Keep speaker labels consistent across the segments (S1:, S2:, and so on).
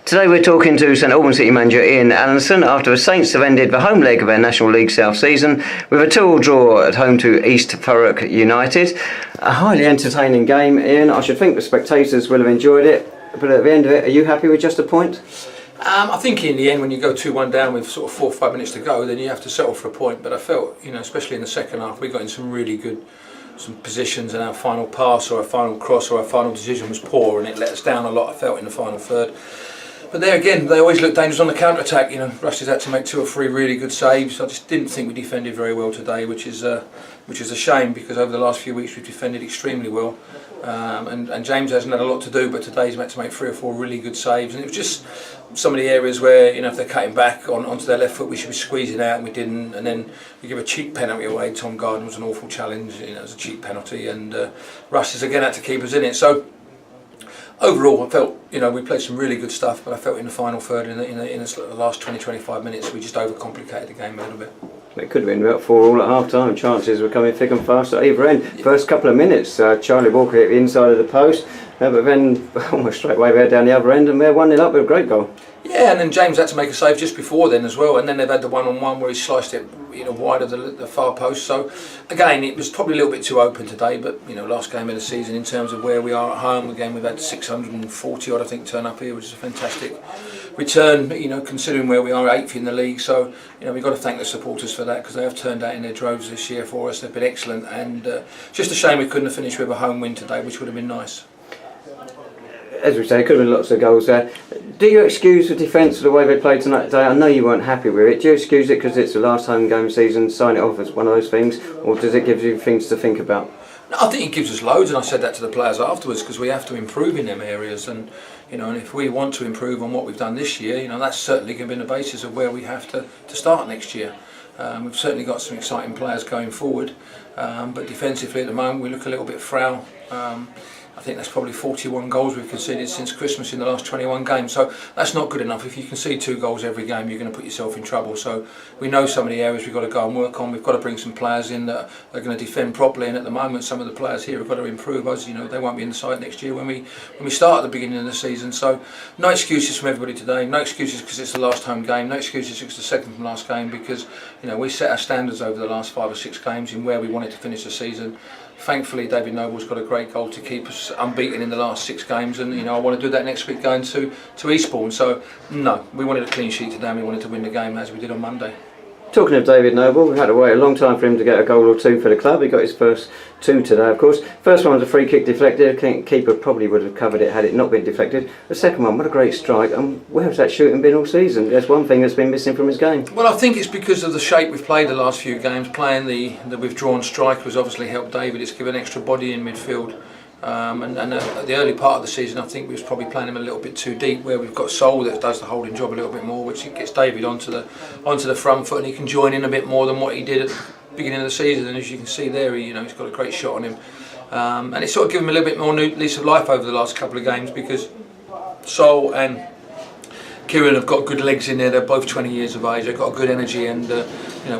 S1: Today we're talking to St Albans City manager Ian Allinson after the Saints have ended the home leg of their National League South season with a 2-2 draw at home to East Thurrock United. A highly entertaining game, Ian. I should think the spectators will have enjoyed it, but at the end of it, are you happy with just a point?
S2: I think in the end, when you go 2-1 down with sort of 4 or 5 minutes to go, then you have to settle for a point. But I felt, especially in the second half, we got in some really good positions, and our final pass or our final cross or our final decision was poor, and it let us down a lot, I felt, in the final third. But there again, they always look dangerous on the counter-attack. Rush has had to make 2 or 3 really good saves. I just didn't think we defended very well today, which is a shame, because over the last few weeks we've defended extremely well. And James hasn't had a lot to do, but today he's had to make 3 or 4 really good saves. And it was just some of the areas where, if they're cutting back onto their left foot, we should be squeezing out, and we didn't. And then we give a cheap penalty away. Tom Garden was an awful challenge. It was a cheap penalty, and Rush has again had to keep us in it. So overall, I felt, we played some really good stuff, but I felt in the final third, in the last 20-25 minutes, we just overcomplicated the game a little bit.
S1: It could have been about 4 all at half time. Chances were coming thick and fast at either end. First couple of minutes, Charlie Walker hit the inside of the post, but then almost straight away they're down the other end, and they're 1-0 up with a great goal. Yeah,
S2: and then James had to make a save just before then as well, and then they've had the one-on-one where he sliced it wide of the far post. So again, it was probably a little bit too open today, but last game of the season in terms of where we are at home, again we've had 640 odd I think turn up here, which is a fantastic return, considering where we are 8th in the league. So we've got to thank the supporters for that, because they have turned out in their droves this year for us. They've been excellent, and just a shame we couldn't have finished with a home win today, which would have been nice.
S1: As we say, it could have been lots of goals there. Do you excuse the defence for the way they played tonight today? I know you weren't happy with it. Do you excuse it because it's the last home game season, sign it off as one of those things, or does it give you things to think about?
S2: No, I think it gives us loads, and I said that to the players afterwards, because we have to improve in them areas, and and if we want to improve on what we've done this year, that's certainly going to be the basis of where we have to start next year. We've certainly got some exciting players going forward, but defensively at the moment we look a little bit frail. I think that's probably 41 goals we've conceded since Christmas in the last 21 games, so that's not good enough. If you concede 2 goals every game, you're going to put yourself in trouble. So we know some of the areas we've got to go and work on. We've got to bring some players in that are going to defend properly, and at the moment some of the players here have got to improve us. They won't be in the side next year when we start at the beginning of the season. So no excuses from everybody today, no excuses because it's the last home game, no excuses because it's the second from last game, because we set our standards over the last 5 or 6 games in where we wanted to finish the season. Thankfully, David Noble's got a great goal to keep us unbeaten in the last 6 games, and I want to do that next week going to Eastbourne. So no, we wanted a clean sheet today, and we wanted to win the game as we did on Monday.
S1: Talking of David Noble, we had to wait a long time for him to get a goal or 2 for the club. He got his first 2 today, of course. First one was a free kick deflected. Keeper probably would have covered it had it not been deflected. The second one, what a great strike. Where has that shooting been all season? There's one thing that's been missing from his game.
S2: Well, I think it's because of the shape we've played the last few games. Playing the withdrawn striker has obviously helped David. It's given extra body in midfield. And the early part of the season, I think we was probably playing him a little bit too deep, where we've got Sol that does the holding job a little bit more, which gets David onto the front foot, and he can join in a bit more than what he did at the beginning of the season. And as you can see there, he's got a great shot on him, and it's sort of given him a little bit more new lease of life over the last couple of games, because Sol and Kieran have got good legs in there. They're both 20 years of age. They've got good energy, and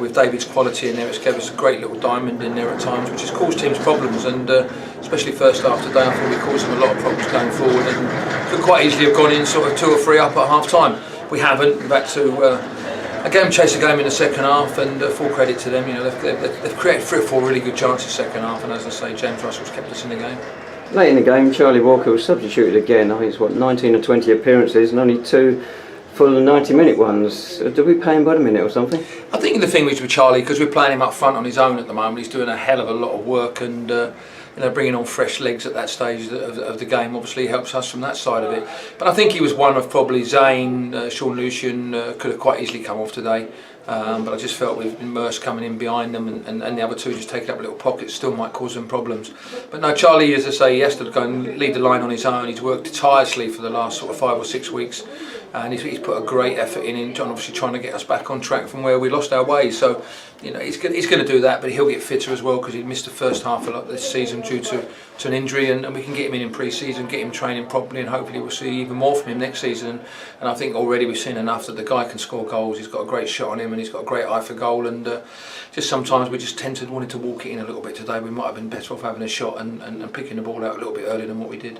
S2: with David's quality in there, it's given us a great little diamond in there at times, which has caused teams problems. And especially first half today, I thought we caused them a lot of problems going forward, and could quite easily have gone in sort of 2 or 3 up at half time. We haven't. We've had to again chase the game in the second half, and full credit to them. They've created 3 or 4 really good chances second half, and as I say, James Russell's kept us in the game.
S1: Late in the game, Charlie Walker was substituted again. I think it's 19 or 20 appearances and only 2 full 90-minute ones. Did we pay him by the minute or something?
S2: I think the thing was with Charlie, because we're playing him up front on his own at the moment, he's doing a hell of a lot of work, and bringing on fresh legs at that stage of the game obviously helps us from that side of it. But I think he was one of probably Zane, Sean Lucian could have quite easily come off today. But I just felt with Merce coming in behind them, and the other 2 just taking up little pockets still might cause them problems. But no, Charlie, as I say, he has to go and lead the line on his own. He's worked tirelessly for the last sort of 5 or 6 weeks, and he's put a great effort in obviously trying to get us back on track from where we lost our way. So he's going to do that, but he'll get fitter as well, because he missed the first half of this season due to an injury, and we can get him in pre-season, get him training properly, and hopefully we'll see even more from him next season. And I think already we've seen enough that the guy can score goals. He's got a great shot on him, and he's got a great eye for goal, and just sometimes we just tend to wanting to walk it in a little bit today. We might have been better off having a shot and picking the ball out a little bit earlier than what we did.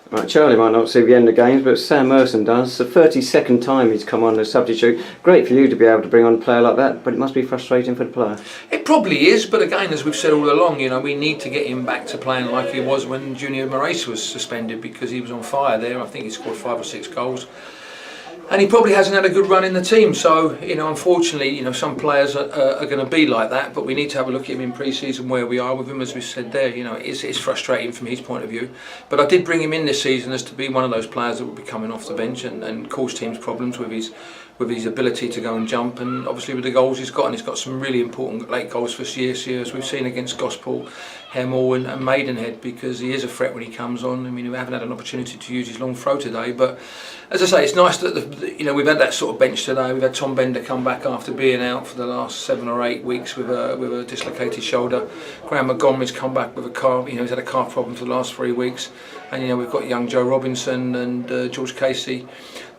S1: Right, Charlie might not see the end of games, but Sam Merson does. The 32nd time he's come on as substitute. Great for you to be able to bring on a player like that, but it must be frustrating for the player.
S2: It probably is, but again, as we've said all along, we need to get him back to playing like he was when Junior Moraes was suspended, because he was on fire there. I think he scored 5 or 6 goals. And he probably hasn't had a good run in the team, so unfortunately, some players are going to be like that. But we need to have a look at him in pre-season where we are with him, as we said there. It's frustrating from his point of view. But I did bring him in this season as to be one of those players that will be coming off the bench and cause teams problems with his ability to go and jump, and obviously with the goals he's got, and he's got some really important late goals for us year, as we've seen against Gospel, Hemel and Maidenhead, because he is a threat when he comes on. I mean, we haven't had an opportunity to use his long throw today, but as I say, it's nice that we've had that sort of bench today. We've had Tom Bender come back after being out for the last 7 or 8 weeks with a dislocated shoulder. Graham Montgomery's come back with a calf. He's had a calf problem for the last 3 weeks, and we've got young Joe Robinson and George Casey.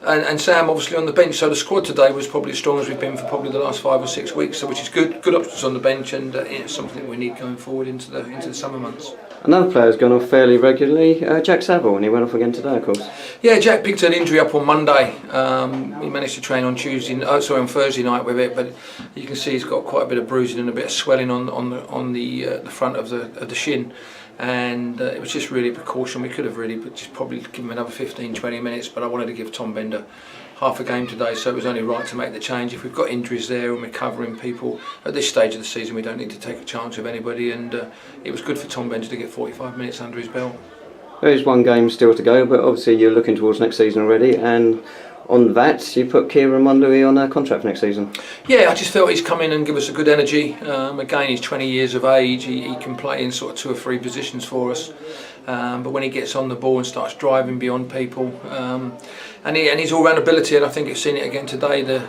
S2: And Sam obviously on the bench, so the squad today was probably as strong as we've been for probably the last 5 or 6 weeks, so which is good options on the bench, and it's something that we need going forward into the summer months.
S1: Another player's gone off fairly regularly, Jack Saville, and he went off again today, of course.
S2: Yeah, Jack picked an injury up on Monday. He managed to train on on Thursday night with it, but you can see he's got quite a bit of bruising and a bit of swelling on the front of the shin. And it was just really a precaution. We could have really just probably given him another 15-20 minutes, but I wanted to give Tom Bender half a game today, so it was only right to make the change. If we've got injuries there and we're covering people at this stage of the season, we don't need to take a chance with anybody, and it was good for Tom Bender to get 45 minutes under his belt.
S1: There is one game still to go, but obviously you're looking towards next season already, and on that you put Kieran Mundui on a contract for next season. Yeah,
S2: I just felt he's come in and give us a good energy. Again, he's 20 years of age, he can play in sort of 2 or 3 positions for us, but when he gets on the ball and starts driving beyond people, and his all-round ability, and I think you've seen it again today, the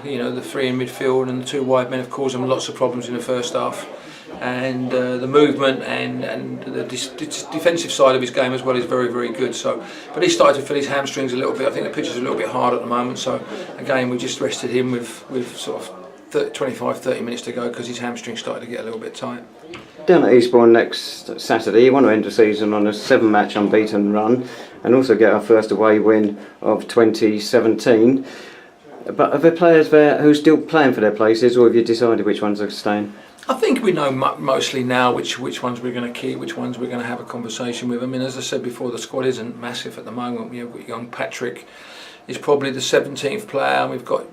S2: 3 in midfield and the 2 wide men have caused him lots of problems in the first half. And the movement and the defensive side of his game as well is very, very good. So, but he started to feel his hamstrings a little bit. I think the pitch is a little bit hard at the moment. So again, we just rested him with sort of 25-30 minutes to go, because his hamstrings started to get a little bit tight.
S1: Down at Eastbourne next Saturday, you want to end the season on a 7-match unbeaten run and also get our first away win of 2017. But are there players there who are still playing for their places, or have you decided which ones are staying?
S2: I think we know mostly now which ones we're going to keep, which ones we're going to have a conversation with. I mean, as I said before, the squad isn't massive at the moment. We've got young Patrick is probably the 17th player, and we've got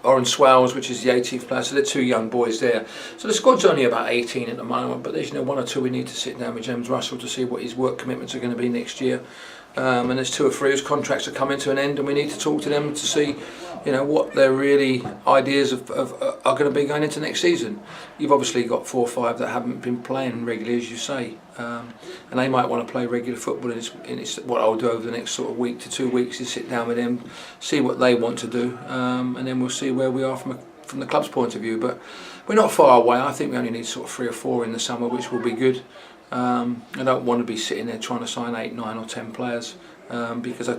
S2: Oren Swells, which is the 18th player, so they're 2 young boys there. So the squad's only about 18 at the moment, but there's 1 or 2 we need to sit down with James Russell to see what his work commitments are going to be next year. And there's 2 or 3 whose contracts are coming to an end, and we need to talk to them to see what their really ideas are going to be going into next season. You've obviously got 4 or 5 that haven't been playing regularly, as you say, and they might want to play regular football, and it's what I'll do over the next sort of week to 2 weeks is sit down with them, see what they want to do, and then we'll see where we are from the club's point of view. But we're not far away. I think we only need sort of 3 or 4 in the summer, which will be good. I don't want to be sitting there trying to sign 8, 9 or 10 players, because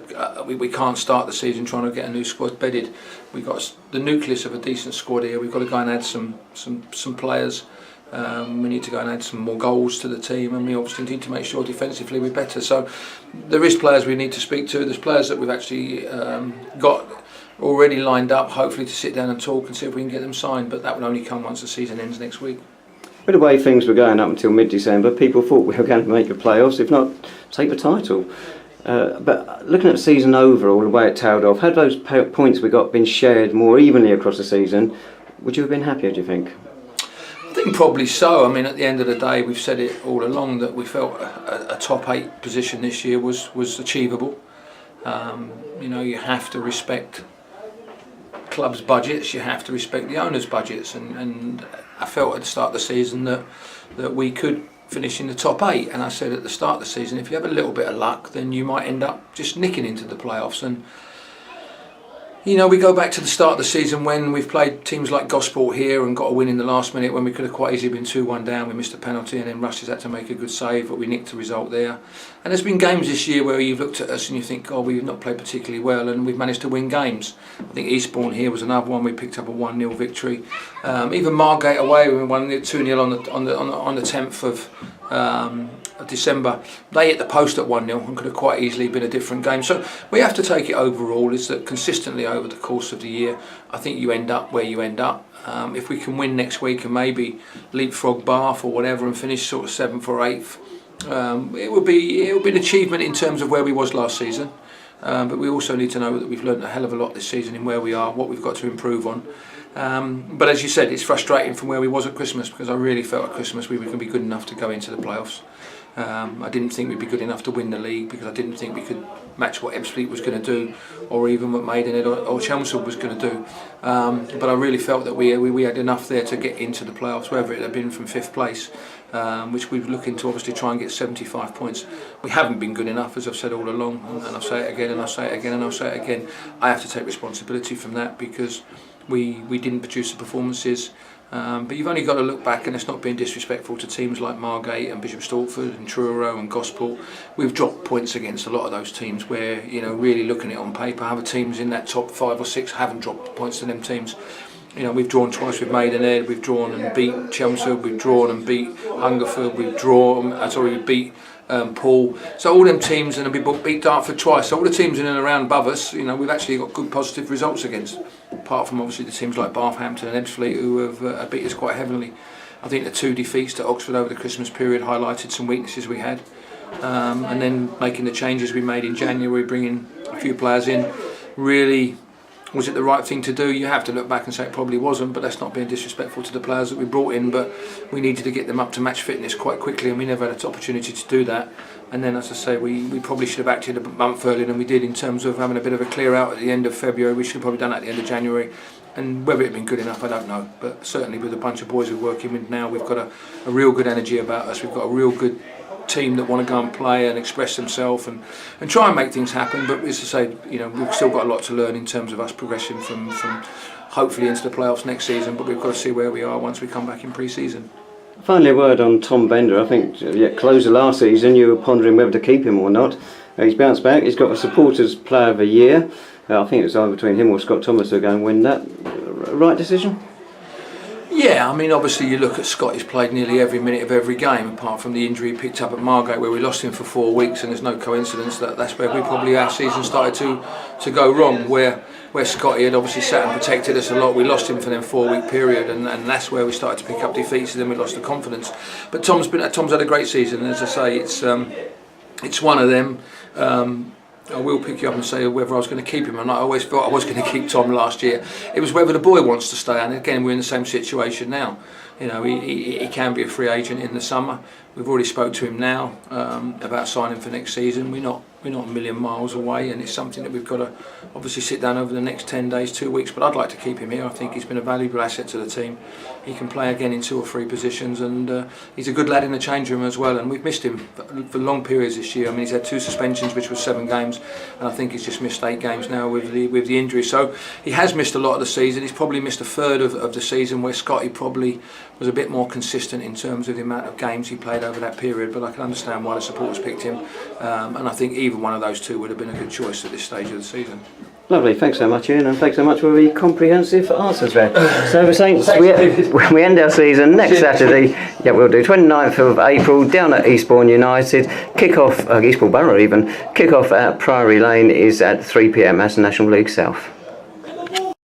S2: we can't start the season trying to get a new squad bedded. We've got the nucleus of a decent squad here. We've got to go and add some players. We need to go and add some more goals to the team, and we obviously need to make sure defensively we're better. So there is players we need to speak to. There's players that we've actually got already lined up, hopefully to sit down and talk and see if we can get them signed, but that will only come once the season ends next week.
S1: With the way things were going up until mid-December, people thought we were going to make the playoffs, if not take the title. But looking at the season overall, the way it tailed off, had those points we got been shared more evenly across the season, would you have been happier, do you think?
S2: I think probably so. I mean, at the end of the day, we've said it all along that we felt a top 8 position this year was achievable. You have to respect clubs' budgets, you have to respect the owners' budgets, and I felt at the start of the season that we could finish in the top 8, and I said at the start of the season, if you have a little bit of luck, then you might end up just nicking into the playoffs. And we go back to the start of the season when we've played teams like Gosport here and got a win in the last minute when we could have quite easily been 2-1 down. We missed a penalty, and then Russ has had to make a good save, but we nicked the result there. And there's been games this year where you've looked at us and you think, we've not played particularly well, and we've managed to win games. I think Eastbourne here was another one. We picked up a 1-0 victory. Even Margate away, we won 2-0 on the 10th December, they hit the post at 1-0 and could have quite easily been a different game. So we have to take it overall is that consistently over the course of the year, I think you end up where you end up. If we can win next week and maybe leapfrog Bath or whatever and finish sort of 7th or 8th, it would be an achievement in terms of where we was last season. But we also need to know that we've learned a hell of a lot this season in where we are, what we've got to improve on. But as you said, it's frustrating from where we was at Christmas, because I really felt at Christmas we were going to be good enough to go into the playoffs. I didn't think we'd be good enough to win the league, because I didn't think we could match what Ebbsfleet was going to do, or even what Maidenhead or Chelmsford was going to do. But I really felt that we had enough there to get into the playoffs, whether it had been from 5th place, which we were looking to obviously try and get 75 points. We haven't been good enough, as I've said all along, and I'll say it again, and I'll say it again, and I'll say it again. I have to take responsibility from that, because we didn't produce the performances. But you've only got to look back, and it's not being disrespectful to teams like Margate and Bishop Stortford and Truro and Gosport. We've dropped points against a lot of those teams where, really looking at it on paper, other teams in that top 5 or 6 haven't dropped points to them teams. We've drawn twice with Maidenhead, we've drawn and beat Chelmsford, we've drawn and beat Hungerford, we beat Paul. So all them teams, and we beat Dartford twice. So all the teams in and around above us, we've actually got good positive results against. Apart from obviously the teams like Barthampton and Ebbsfleet, who have beat us quite heavily. I think the 2 defeats to Oxford over the Christmas period highlighted some weaknesses we had. And then making the changes we made in January, bringing a few players in, really. Was it the right thing to do? You have to look back and say it probably wasn't, but that's not being disrespectful to the players that we brought in. But we needed to get them up to match fitness quite quickly, and we never had an opportunity to do that. And then, as I say, we probably should have acted a month earlier than we did in terms of having a bit of a clear out at the end of February. We should have probably done that at the end of January. And whether it had been good enough, I don't know. But certainly with a bunch of boys we're working with now, we've got a real good energy about us. We've got a real good team that want to go and play and express themselves and try and make things happen. But as I say, we've still got a lot to learn in terms of us progression from hopefully into the playoffs next season. But we've got to see where we are once we come back in pre-season.
S1: Finally, a word on Tom Bender. I think close of last season you were pondering whether to keep him or not. He's bounced back. He's got a supporters player of the year. I think it's either between him or Scott Thomas to go and win that. Right decision?
S2: Yeah, obviously you look at Scott, he's played nearly every minute of every game, apart from the injury he picked up at Margate where we lost him for 4 weeks, and there's no coincidence that's where our season started to go wrong, where Scotty had obviously sat and protected us a lot. We lost him for them 4-week period, and that's where we started to pick up defeats, and then we lost the confidence. But Tom's had a great season, and as I say, it's one of them. I will pick you up and say whether I was going to keep him or not. I always thought I was going to keep Tom last year. It was whether the boy wants to stay, and again we're in the same situation now. He can be a free agent in the summer. We've already spoke to him now about signing for next season. We're not a million miles away, and it's something that we've got to obviously sit down over the next 10 days, 2 weeks. But I'd like to keep him here. I think he's been a valuable asset to the team. He can play again in 2 or 3 positions, and he's a good lad in the change room as well. And we've missed him for long periods this year. He's had 2 suspensions, which was 7 games, and I think he's just missed 8 games now with the injury. So he has missed a lot of the season. He's probably missed a third of the season, where Scotty probably was a bit more consistent in terms of the amount of games he played over that period. But I can understand why the supporters picked him, and I think either one of those 2 would have been a good choice at this stage of the season.
S1: Lovely, thanks so much, Ian, and thanks so much for the comprehensive answers there. So the Saints, we end our season next Saturday. Yeah, we'll do 29th of April down at Eastbourne United. Kick-off, Eastbourne Borough even. Kick-off at Priory Lane is at 3 p.m. as National League South.